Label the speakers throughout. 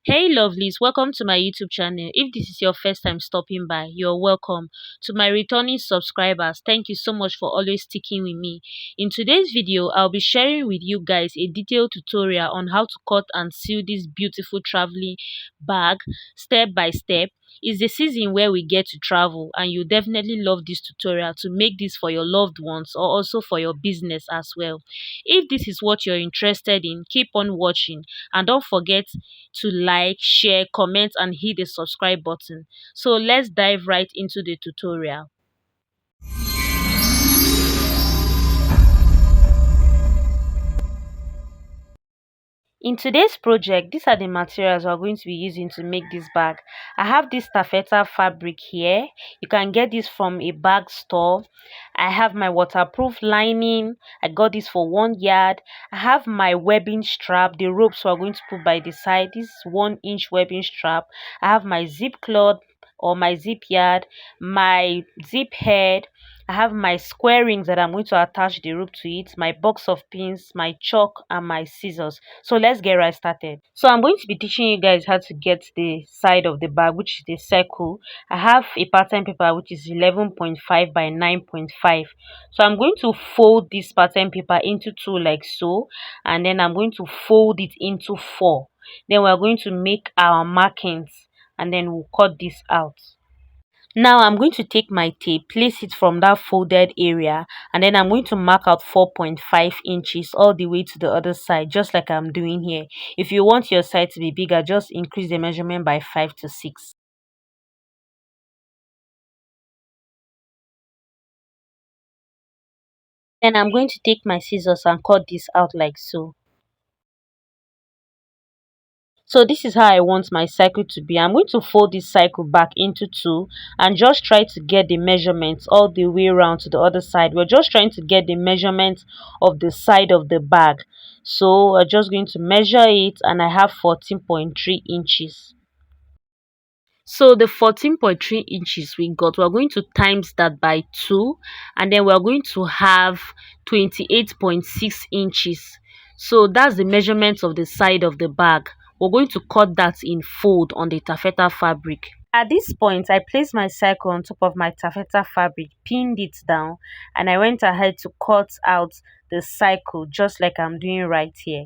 Speaker 1: Hey lovelies, welcome to my YouTube channel. If this is your first time stopping by, you're welcome. To my returning subscribers, thank you so much for always sticking with me. In today's video, I'll be sharing with you guys a detailed tutorial on how to cut and seal this beautiful traveling bag step by step. It's the season where we get to travel, and you definitely love this tutorial to make this for your loved ones or also for your business as well. If this is what you're interested in, keep on watching and don't forget to like, share, comment, and hit the subscribe button. So let's dive right into the tutorial. In today's project, these are the materials we're going to be using to make this bag. I have this taffeta fabric here. You can get this from a bag store. I have my waterproof lining. I got this for 1 yard. I have my webbing strap, the ropes we're going to put by the side. This is 1 inch webbing strap. I have my zip cloth or my zip yard, my zip head. I have my square rings that I'm going to attach the rope to it, my box of pins, my chalk, and my scissors. So let's get right started. So I'm going to be teaching you guys how to get the side of the bag, which is the circle. I have a pattern paper which is 11.5 by 9.5. So I'm going to fold this pattern paper into two like so, and then I'm going to fold it into four. Then we're going to make our markings, and then we'll cut this out. Now I'm going to take my tape, place it from that folded area, and then I'm going to mark out 4.5 inches all the way to the other side, just like I'm doing here. If you want your side to be bigger, just increase the measurement by 5 to 6. Then I'm going to take my scissors and cut this out like so. So this is how I want my cycle to be. I'm going to fold this cycle back into two and just try to get the measurements all the way around to the other side. We're just trying to get the measurement of the side of the bag. So we're just going to measure it, and I have 14.3 inches. So the 14.3 inches we got, we're going to times that by 2, and then we're going to have 28.6 inches. So that's the measurement of the side of the bag. We're going to cut that in fold on the taffeta fabric. At this point, I placed my circle on top of my taffeta fabric, pinned it down, and I went ahead to cut out the circle just like I'm doing right here.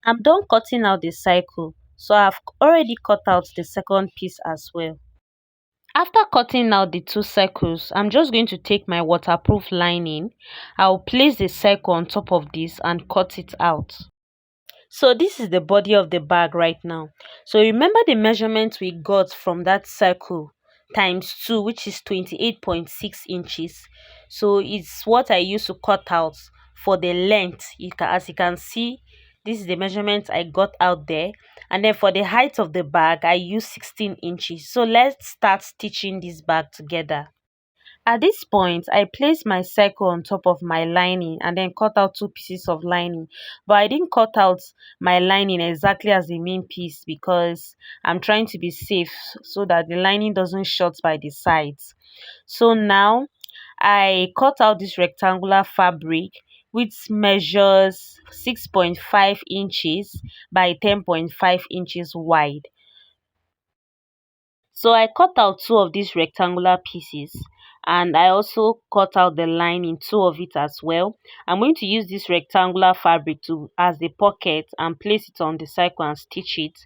Speaker 1: I'm done cutting out the cycle, so I've already cut out the second piece as well. After cutting out the two circles, I'm just going to take my waterproof lining. I'll place the circle on top of this and cut it out. So this is the body of the bag right now. So remember the measurement we got from that circle times 2, which is 28.6 inches. So it's what I used to cut out for the length. As you can see, this is the measurement I got out there. And then for the height of the bag, I used 16 inches. So let's start stitching this bag together. At this point, I placed my circle on top of my lining and then cut out two pieces of lining. But I didn't cut out my lining exactly as the main piece because I'm trying to be safe so that the lining doesn't short by the sides. So now I cut out this rectangular fabric which measures 6.5 inches by 10.5 inches wide. So I cut out two of these rectangular pieces, and I also cut out the line in two of it as well. I'm going to use this rectangular fabric to as the pocket and place it on the cycle and stitch it.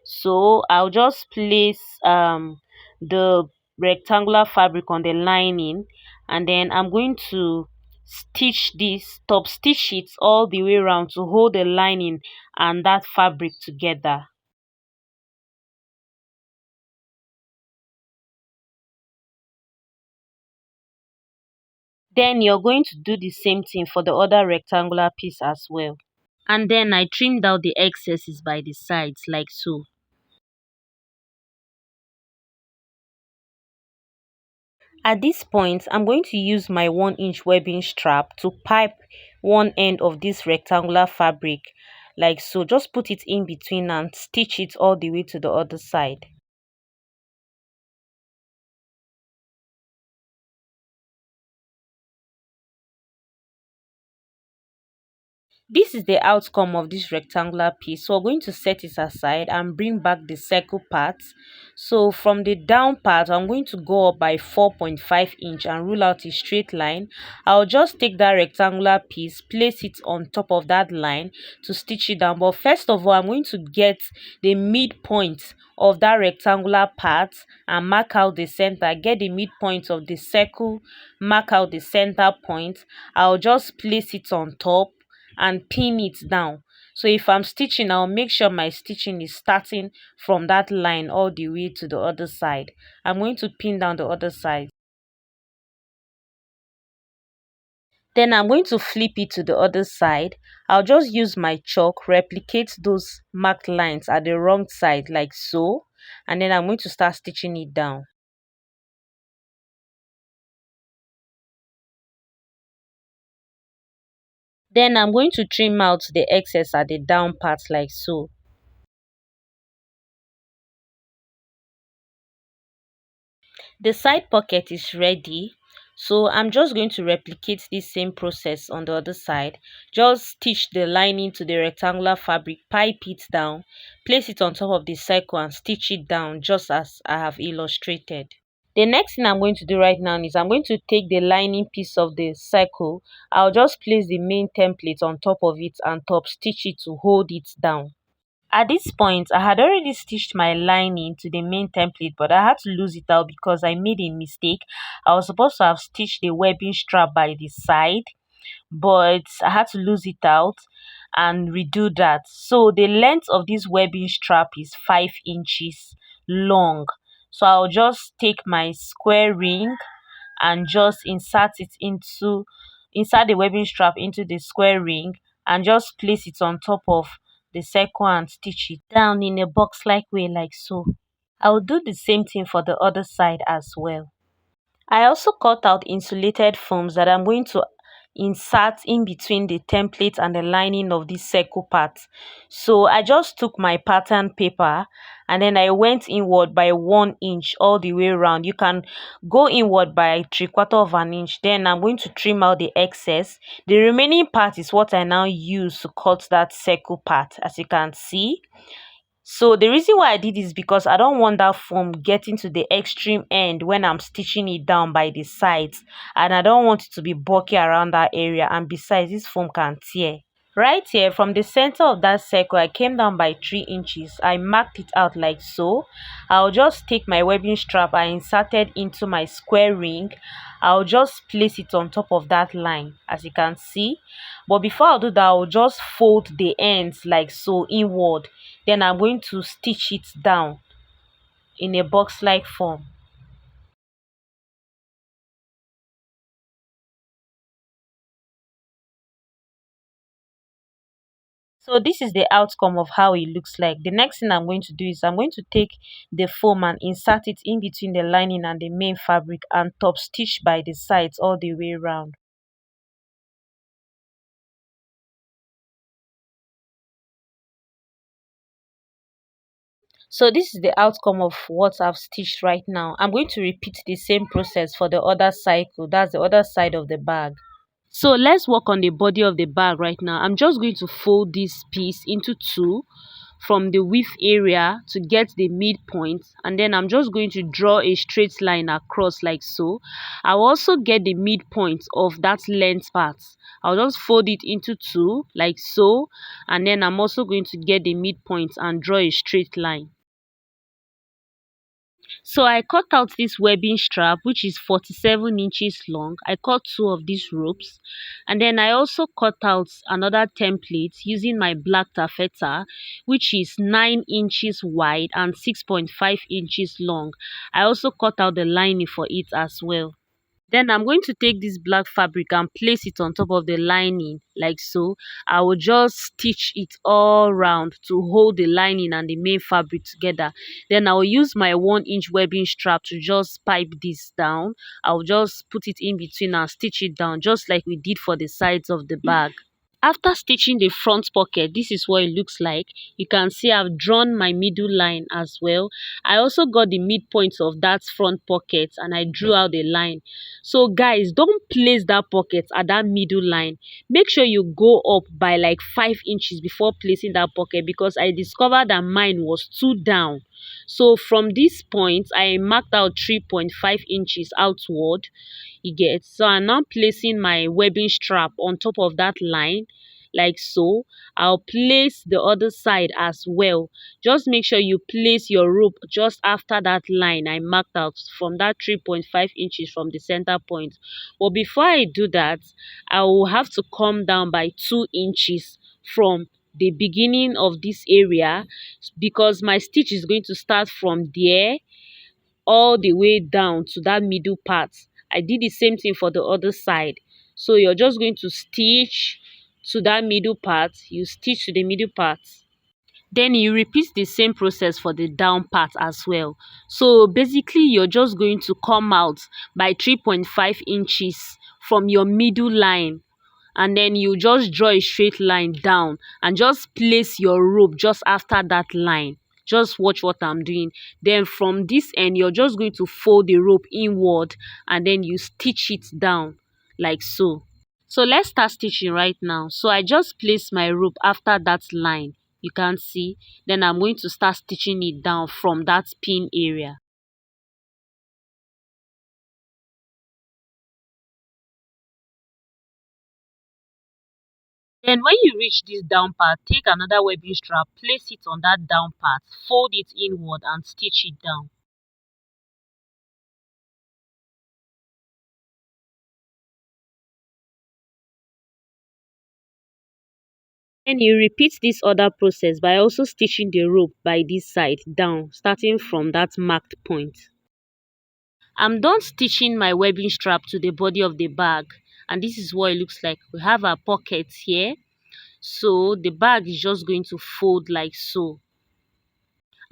Speaker 1: So I'll just place the rectangular fabric on the lining, and then I'm going to stitch this top stitch it all the way around to hold the lining and that fabric together. Then you're going to do the same thing for the other rectangular piece as well. And then I trimmed out the excesses by the sides like so. At this point, I'm going to use my 1 inch webbing strap to pipe one end of this rectangular fabric like so. Just put it in between and stitch it all the way to the other side. This is the outcome of this rectangular piece. So we're going to set it aside and bring back the circle part. So from the down part, I'm going to go up by 4.5 inch and rule out a straight line. I'll just take that rectangular piece, place it on top of that line to stitch it down. But first of all, I'm going to get the midpoint of that rectangular part and mark out the center. Get the midpoint of the circle, mark out the center point. I'll just place it on top and pin it down. So if I'm stitching, I'll make sure my stitching is starting from that line all the way to the other side. I'm going to pin down the other side. Then I'm going to flip it to the other side. I'll just use my chalk, replicate those marked lines at the wrong side like so. And then I'm going to start stitching it down. Then I'm going to trim out the excess at the down part like so. The side pocket is ready, so I'm just going to replicate this same process on the other side. Just stitch the lining to the rectangular fabric, pipe it down, place it on top of the circle and stitch it down just as I have illustrated. The next thing I'm going to do right now is I'm going to take the lining piece of the circle. I'll just place the main template on top of it and top stitch it to hold it down. At this point, I had already stitched my lining to the main template, but I had to lose it out because I made a mistake. I was supposed to have stitched the webbing strap by the side, but I had to lose it out and redo that. So the length of this webbing strap is 5 inches long. So I'll just take my square ring and just insert the webbing strap into the square ring and just place it on top of the circle and stitch it down in a box like way like so. I'll do the same thing for the other side as well. I also cut out insulated foams that I'm going to insert in between the template and the lining of this circle part. So I just took my pattern paper and then I went inward by 1 inch all the way around. You can go inward by 3/4 of an inch. Then I'm going to trim out the excess. The remaining part is what I now use to cut that circle part, as you can see. So the reason why I did is because I don't want that foam getting to the extreme end when I'm stitching it down by the sides, and I don't want it to be bulky around that area, and besides this foam can tear. Right here from the center of that circle, I came down by 3 inches. I marked it out like so. I'll just take my webbing strap I inserted into my square ring. I'll just place it on top of that line, as you can see. But before I do that, I'll just fold the ends like so inward. Then I'm going to stitch it down in a box like form. So this is the outcome of how it looks like. The next thing I'm going to do is I'm going to take the foam and insert it in between the lining and the main fabric and top stitch by the sides all the way around. So this is the outcome of what I've stitched right now. I'm going to repeat the same process for the other cycle. That's the other side of the bag. So let's work on the body of the bag right now. I'm just going to fold this piece into two from the width area to get the midpoint, and then I'm just going to draw a straight line across like so. I'll also get the midpoint of that length part. I'll just fold it into two like so, and then I'm also going to get the midpoint and draw a straight line. So I cut out this webbing strap, which is 47 inches long. I cut two of these ropes, and then I also cut out another template using my black taffeta, which is 9 inches wide and 6.5 inches long. I also cut out the lining for it as well. Then I'm going to take this black fabric and place it on top of the lining like so. I will just stitch it all round to hold the lining and the main fabric together. Then I will use my 1 inch webbing strap to just pipe this down. I will just put it in between and stitch it down just like we did for the sides of the bag. After stitching the front pocket, this is what it looks like. You can see I've drawn my middle line as well. I also got the midpoint of that front pocket and I drew out the line. So guys, don't place that pocket at that middle line. Make sure you go up by like 5 inches before placing that pocket, because I discovered that mine was too down. So from this point, I marked out 3.5 inches outward. You get, so I'm now placing my webbing strap on top of that line like so. I'll place the other side as well. Just make sure you place your rope just after that line I marked out, from that 3.5 inches from the center point. But before I do that, I will have to come down by 2 inches from the beginning of this area, because my stitch is going to start from there all the way down to that middle part. I did the same thing for the other side. So you're just going to stitch to that middle part, you stitch to the middle part, then you repeat the same process for the down part as well. So basically you're just going to come out by 3.5 inches from your middle line, and then you just draw a straight line down and just place your rope just after that line. Just watch what I'm doing. Then from this end, you're just going to fold the rope inward and then you stitch it down like so. So let's start stitching right now. So I just placed my rope after that line, you can see. Then I'm going to start stitching it down from that pin area. Then when you reach this down part, take another webbing strap, place it on that down part, fold it inward and stitch it down. Then you repeat this other process by also stitching the rope by this side down, starting from that marked point. I'm done stitching my webbing strap to the body of the bag, and this is what it looks like. We have our pockets here, so the bag is just going to fold like so.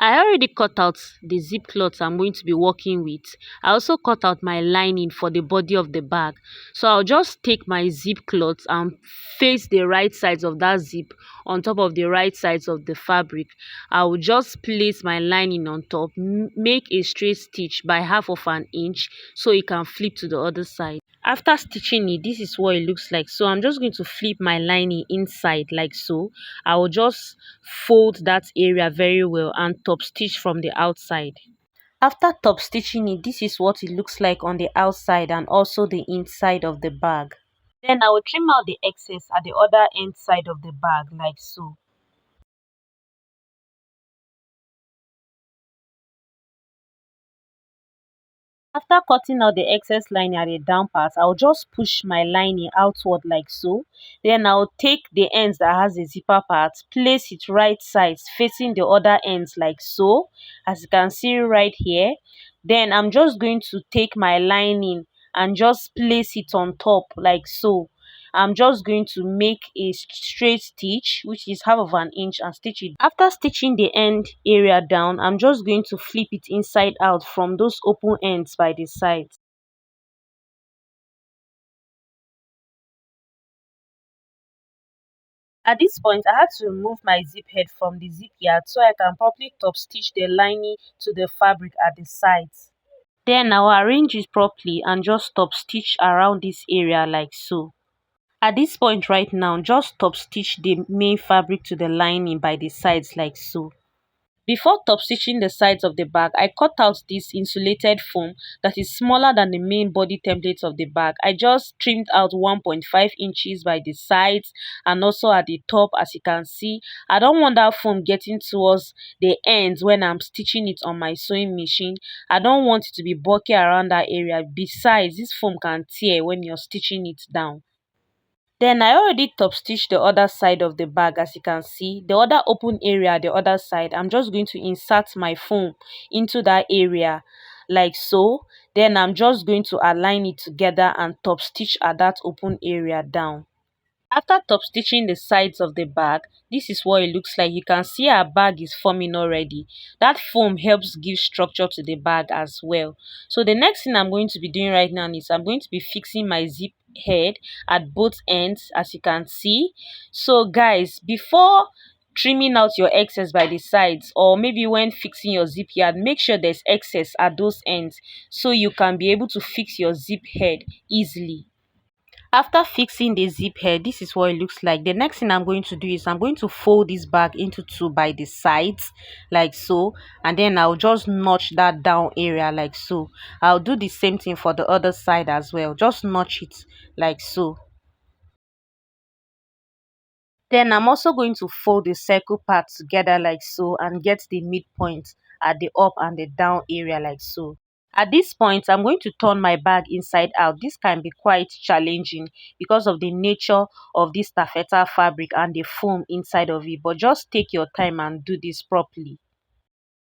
Speaker 1: I already cut out the zip cloth I'm going to be working with. I also cut out my lining for the body of the bag. So I'll just take my zip cloth and face the right sides of that zip on top of the right sides of the fabric. I will just place my lining on top, make a straight stitch by half of an inch so it can flip to the other side. After stitching it, this is what it looks like. So I'm just going to flip my lining inside like so. I will just fold that area very well and top stitch from the outside. After top stitching it, this is what it looks like on the outside and also the inside of the bag. Then I will trim out the excess at the other end side of the bag like so. After cutting out the excess lining at the down part, I'll just push my lining outward like so. Then I'll take the ends that has the zipper part, place it right sides facing the other ends like so, as you can see right here. Then I'm just going to take my lining and just place it on top like so. I'm just going to make a straight stitch, which is half of an inch, and stitch it. After stitching the end area down, I'm just going to flip it inside out from those open ends by the sides. At this point, I had to remove my zip head from the zip yard so I can properly top stitch the lining to the fabric at the sides. Then I'll arrange it properly and just top stitch around this area like so. At this point right now, just top stitch the main fabric to the lining by the sides like so. Before top stitching the sides of the bag, I cut out this insulated foam that is smaller than the main body template of the bag. I just trimmed out 1.5 inches by the sides and also at the top. As you can see, I don't want that foam getting towards the ends when I'm stitching it on my sewing machine. I don't want it to be bulky around that area. Besides, this foam can tear when you're stitching it down. Then I already top stitched the other side of the bag, as you can see. The other open area, the other side, I'm just going to insert my foam into that area like so. Then I'm just going to align it together and top stitch at that open area down. After top stitching the sides of the bag, this is what it looks like. You can see our bag is forming already. That foam helps give structure to the bag as well. So the next thing I'm going to be doing right now is I'm going to be fixing my zip head at both ends, as you can see. So guys, before trimming out your excess by the sides, or maybe when fixing your zip yard, make sure there's excess at those ends so you can be able to fix your zip head easily. After fixing the zip head, this is what it looks like. The next thing I'm going to do is I'm going to fold this bag into two by the sides, like so, and then I'll just notch that down area like so. I'll do the same thing for the other side as well. Just notch it like so. Then I'm also going to fold the circle part together like so and get the midpoint at the up and the down area like so. At this point, I'm going to turn my bag inside out. This can be quite challenging because of the nature of this taffeta fabric and the foam inside of it. But just take your time and do this properly.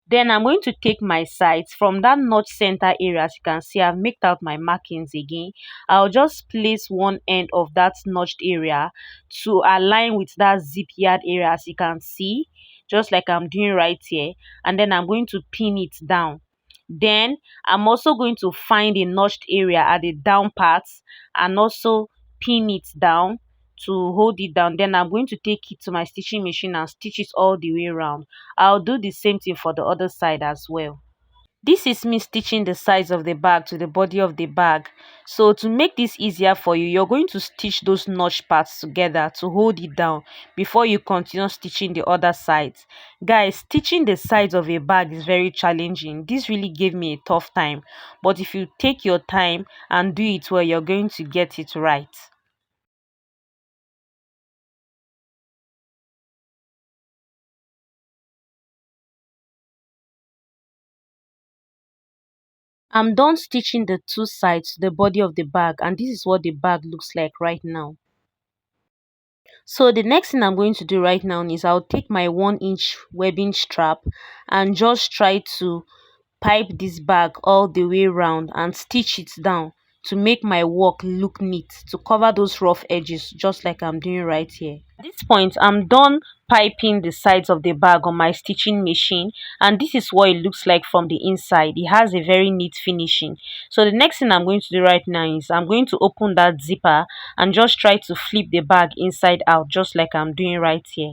Speaker 1: Then I'm going to take my sides from that notch center area. As you can see, I've marked out my markings again. I'll just place one end of that notched area to align with that zip yard area, as you can see, just like I'm doing right here. And then I'm going to pin it down. Then I'm also going to find a notched area at the down parts and also pin it down to hold it down. Then I'm going to take it to my stitching machine and stitch it all the way around. I'll do the same thing for the other side as well. This is me stitching the sides of the bag to the body of the bag. So to make this easier for you, you're going to stitch those notch parts together to hold it down before you continue stitching the other sides. Guys, stitching the sides of a bag is very challenging. This really gave me a tough time. But if you take your time and do it well, you're going to get it right. I'm done stitching the two sides to the body of the bag, and this is what the bag looks like right now. So the next thing I'm going to do right now is I'll take my 1-inch webbing strap and just try to pipe this bag all the way around and stitch it down to make my work look neat, to cover those rough edges just like I'm doing right here. At this point, I'm done piping the sides of the bag on my stitching machine, and this is what it looks like from the inside. It has a very neat finishing. So the next thing I'm going to do right now is I'm going to open that zipper and just try to flip the bag inside out just like I'm doing right here.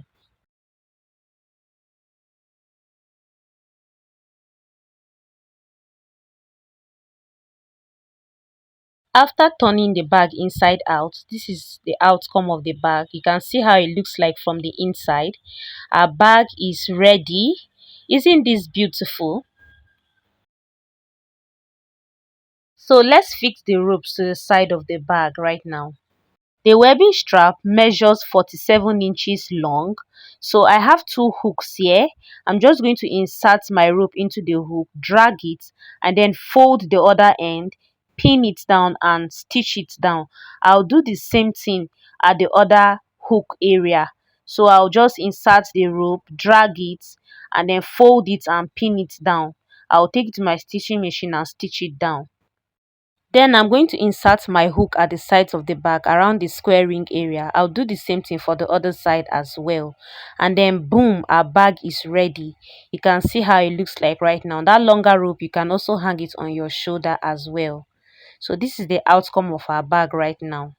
Speaker 1: After turning the bag inside out, this is the outcome of the bag. You can see how it looks like from the inside. Our bag is ready. Isn't this beautiful? So let's fix the ropes to the side of the bag right now. The webbing strap measures 47 inches long. So I have two hooks here. I'm just going to insert my rope into the hook, drag it, and then fold the other end, pin it down and stitch it down. I'll do the same thing at the other hook area. So I'll just insert the rope, drag it, and then fold it and pin it down. I'll take it to my stitching machine and stitch it down. Then I'm going to insert my hook at the sides of the bag around the square ring area. I'll do the same thing for the other side as well. And then boom, our bag is ready. You can see how it looks like right now. That longer rope, you can also hang it on your shoulder as well. So this is the outcome of our bag right now.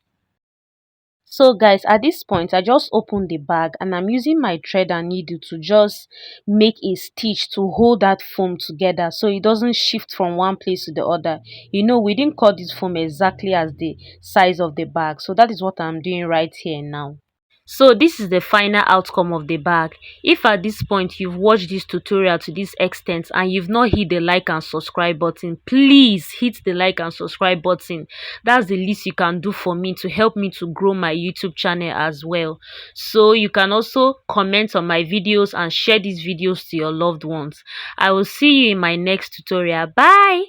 Speaker 1: So guys, at this point I just opened the bag and I'm using my thread and needle to just make a stitch to hold that foam together so it doesn't shift from one place to the other. You know, we didn't cut this foam exactly as the size of the bag, so that is what I'm doing right here now. So this is the final outcome of the bag. If at this point you've watched this tutorial to this extent and you've not hit the like and subscribe button, please hit the like and subscribe button. That's the least you can do for me to help me to grow my YouTube channel as well. So you can also comment on my videos and share these videos to your loved ones. I will see you in my next tutorial. Bye.